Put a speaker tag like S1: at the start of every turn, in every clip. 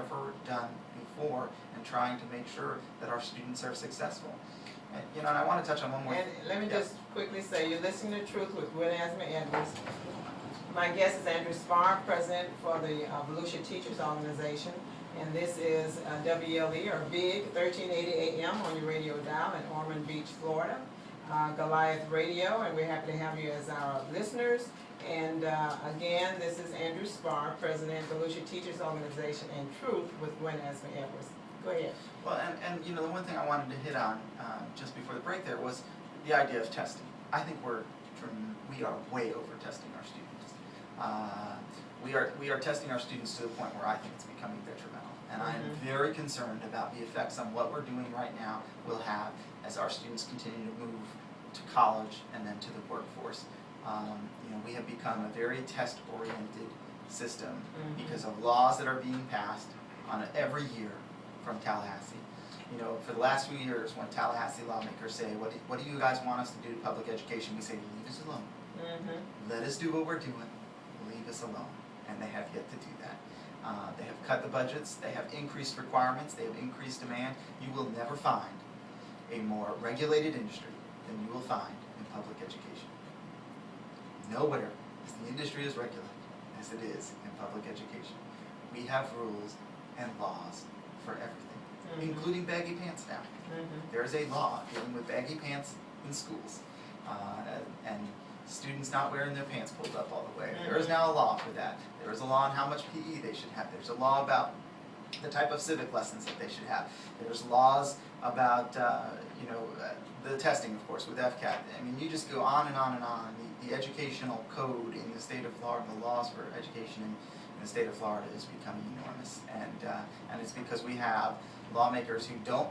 S1: ever done before in trying to make sure that our students are successful. And, and I want to touch on one more.
S2: And let me just quickly say, you're listening to Truth with Azama-Edwards. My guest is Andrew Spar, president for the Volusia Teachers Organization, and this is WLE, or Big 1380 AM on your radio dial in Ormond Beach, Florida. Goliath Radio, and we're happy to have you as our listeners. And again, this is Andrew Spar, president of Volusia Teachers Organization, and Truth with Azama-Edwards. Go ahead.
S1: Well, and the one thing I wanted to hit on just before the break there was the idea of testing. I think we are way over testing our students. We are testing our students to the point where I think it's becoming detrimental, and I am very concerned about the effects on what we're doing right now will have as our students continue to move to college and then to the workforce. We have become a very test-oriented system because of laws that are being passed on every year from Tallahassee. For the last few years, when Tallahassee lawmakers say, what do you guys want us to do to public education? We say, leave us alone. Let us do what we're doing. Leave us alone. And they have yet to do that. They have cut the budgets. They have increased requirements. They have increased demand. You will never find a more regulated industry than you will find in public education. Nowhere is the industry as regulated as it is in public education. We have rules and laws for everything, including baggy pants now. There is a law dealing with baggy pants in schools and students not wearing their pants pulled up all the way. There is now a law for that. There is a law on how much PE they should have. There's a law about the type of civic lessons that they should have. There's laws about the testing, of course, with FCAT. I mean, you just go on and on and on. The educational code in the state of Florida, the laws for education in the state of Florida is becoming enormous, and it's because we have lawmakers who don't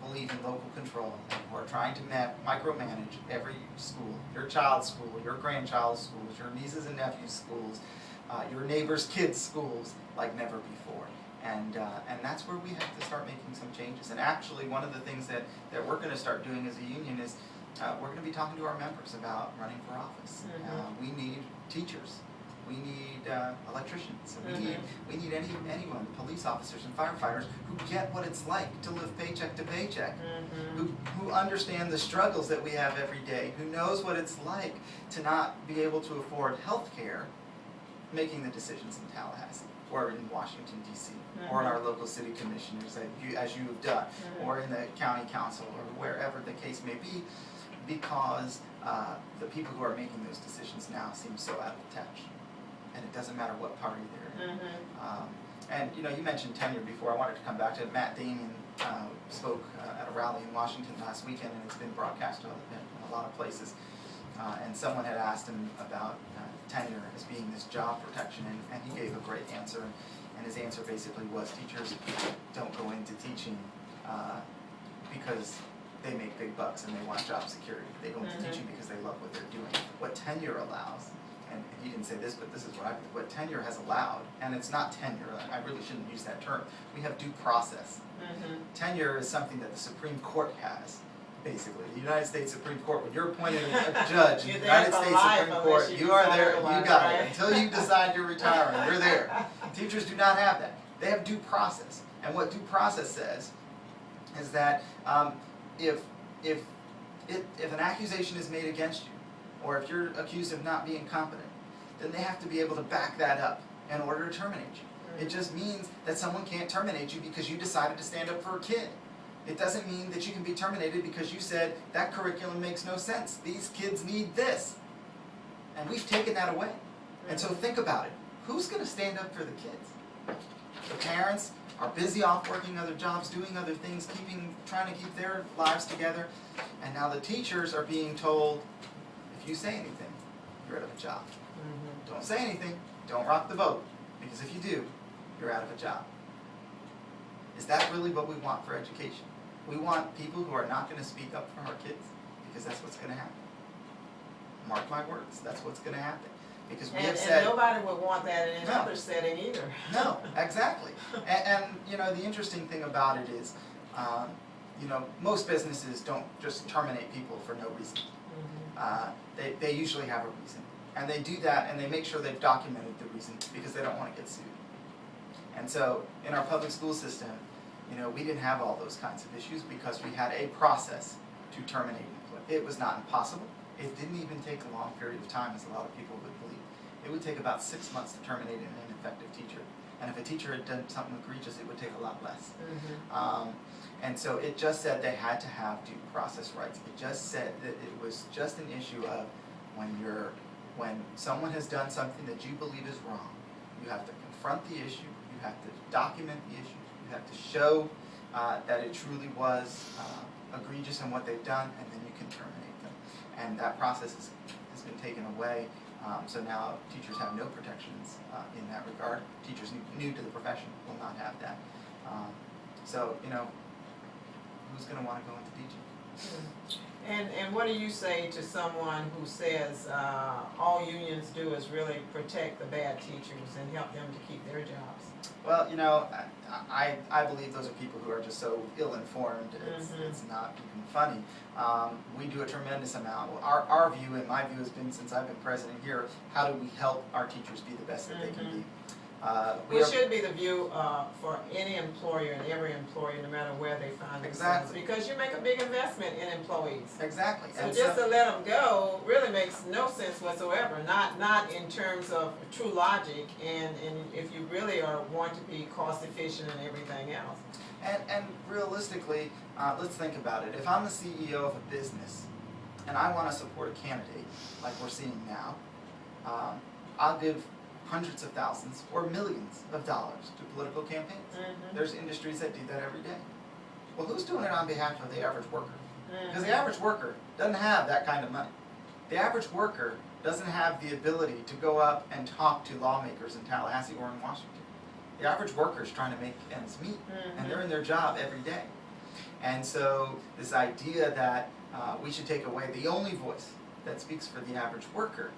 S1: believe in local control and who are trying to micromanage every school, your child's school, your grandchild's schools, your nieces and nephews' schools, your neighbors' kids' schools like never before. And that's where we have to start making some changes. And actually, one of the things that we're going to start doing as a union is we're going to be talking to our members about running for office. We need teachers. We need electricians. We need anyone, police officers and firefighters who get what it's like to live paycheck to paycheck, who understand the struggles that we have every day, who knows what it's like to not be able to afford health care, making the decisions in Tallahassee or in Washington, D.C., or in our local city commissioners, as you have done, or in the county council, or wherever the case may be, because the people who are making those decisions now seem so out of touch. And it doesn't matter what party they're in. And you mentioned tenure before. I wanted to come back to it. Matt Damien spoke at a rally in Washington last weekend, and it's been broadcast in a lot of places. And someone had asked him about tenure as being this job protection, and he gave a great answer. And his answer basically was, teachers don't go into teaching because they make big bucks and they want job security. They go into teaching because they love what they're doing. What tenure allows, and he didn't say this, but this is what tenure has allowed, and it's not tenure, I really shouldn't use that term. We have due process. Tenure is something that the Supreme Court has, basically. The United States Supreme Court, when you're appointed a judge in the United States Supreme Court, you are there, you got it. Until you decide you're retiring, you're there. Teachers do not have that. They have due process. And what due process says is that if an accusation is made against you, or if you're accused of not being competent, then they have to be able to back that up in order to terminate you. It just means that someone can't terminate you because you decided to stand up for a kid. It doesn't mean that you can be terminated because you said, that curriculum makes no sense. These kids need this. And we've taken that away. And so think about it. Who's going to stand up for the kids? The parents are busy off working other jobs, doing other things, trying to keep their lives together. And now the teachers are being told, if you say anything, you're out of a job. Don't say anything, don't rock the boat, because if you do, you're out of a job. Is that really what we want for education? We want people who are not going to speak up for our kids, because that's what's going to happen. Mark my words, that's what's going to happen. Because we have said...
S2: And nobody would want that in another setting either.
S1: No, exactly. And the interesting thing about it is, most businesses don't just terminate people for no reason. They usually have a reason. And they do that, and they make sure they've documented the reason, because they don't want to get sued. And so in our public school system, you know, we didn't have all those kinds of issues because we had a process to terminate an employee. It was not impossible. It didn't even take a long period of time, as a lot of people would believe. It would take about 6 months to terminate an ineffective teacher. And if a teacher had done something egregious, it would take a lot less. And so it just said they had to have due process rights. It just said that it was just an issue of when someone has done something that you believe is wrong, you have to confront the issue, you have to document the issue, you have to show that it truly was egregious in what they've done, and then you can terminate them. And that process has been taken away. So now teachers have no protections in that regard. Teachers new to the profession will not have that. So, you know, who's going to want to go into teaching?
S2: And what do you say to someone who says all unions do is really protect the bad teachers and help them to keep their jobs?
S1: Well, you know, I believe those are people who are just so ill-informed, it's not even funny. We do a tremendous amount. Our view, and my view has been since I've been president here, how do we help our teachers be the best that they can be?
S2: Which should be the view for any employer and every employer, no matter where they find themselves.
S1: Exactly.
S2: Because you make a big investment in employees.
S1: Exactly.
S2: So just to let them go really makes no sense whatsoever. Not in terms of true logic, and if you really want to be cost efficient and everything else.
S1: And realistically, let's think about it. If I'm the CEO of a business and I want to support a candidate like we're seeing now, I'll give hundreds of thousands or millions of dollars to political campaigns. There's industries that do that every day. Well, who's doing it on behalf of the average worker? Because the average worker doesn't have that kind of money. The average worker doesn't have the ability to go up and talk to lawmakers in Tallahassee or in Washington. The average worker is trying to make ends meet, and they're in their job every day. And so this idea that we should take away the only voice that speaks for the average worker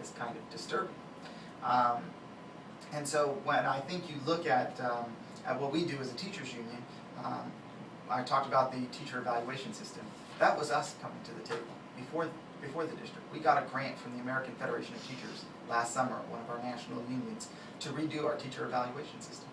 S1: is kind of disturbing. And so when I think you look at what we do as a teachers union, I talked about the teacher evaluation system. That was us coming to the table before the district. We got a grant from the American Federation of Teachers last summer, one of our national unions, to redo our teacher evaluation system.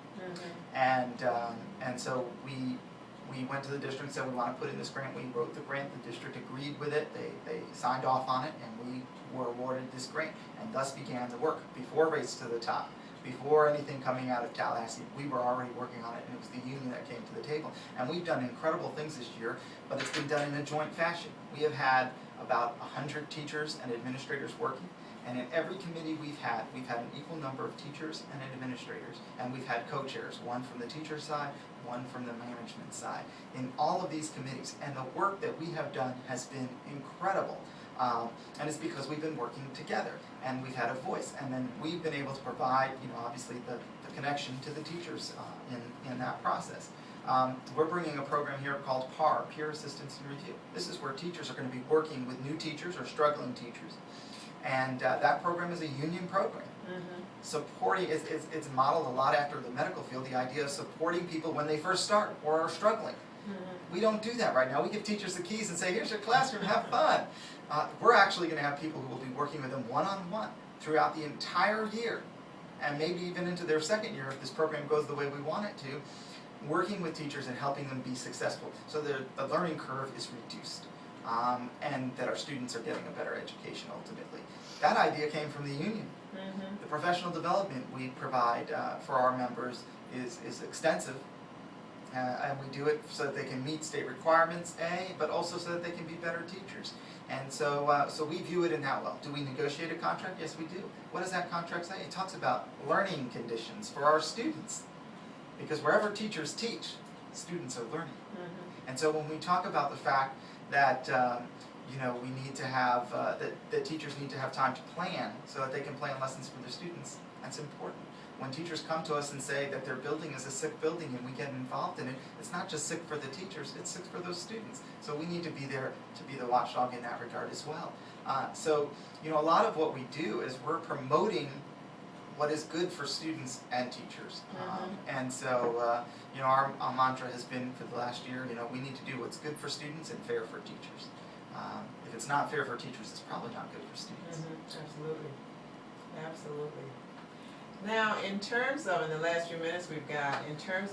S1: And so we went to the district and said we want to put in this grant. We wrote the grant. The district agreed with it. They signed off on it, and we were awarded this grant, and thus began the work. Before Race to the Top, before anything coming out of Tallahassee, we were already working on it, and it was the union that came to the table. And we've done incredible things this year, but it's been done in a joint fashion. We have had about 100 teachers and administrators working, and in every committee we've had an equal number of teachers and administrators, and we've had co-chairs, one from the teacher side, one from the management side, in all of these committees. And the work that we have done has been incredible. And it's because we've been working together, and we've had a voice, and then we've been able to provide, you know, obviously the connection to the teachers in that process. We're bringing a program here called PAR, Peer Assistance and Review. This is where teachers are going to be working with new teachers or struggling teachers, and that program is a union program. Supporting, it's modeled a lot after the medical field, the idea of supporting people when they first start or are struggling. We don't do that right now. We give teachers the keys and say, here's your classroom, have fun. We're actually going to have people who will be working with them one-on-one throughout the entire year, and maybe even into their second year if this program goes the way we want it to, working with teachers and helping them be successful so the learning curve is reduced, and that our students are getting a better education ultimately. That idea came from the union. The professional development we provide for our members is extensive. And we do it so that they can meet state requirements, but also so that they can be better teachers. And so, so we view it in that well. Do we negotiate a contract? Yes, we do. What does that contract say? It talks about learning conditions for our students. Because wherever teachers teach, students are learning. And so when we talk about the fact that you know, we need to have, that teachers need to have time to plan so that they can plan lessons for their students, that's important. When teachers come to us and say that their building is a sick building and we get involved in it, it's not just sick for the teachers, it's sick for those students. So we need to be there to be the watchdog in that regard as well. So, you know, a lot of what we do is we're promoting what is good for students and teachers. And so, you know, our mantra has been for the last year, you know, we need to do what's good for students and fair for teachers. If it's not fair for teachers, it's probably not good for students.
S2: Absolutely. Absolutely. Now, in terms of, in the last few minutes we've got, in terms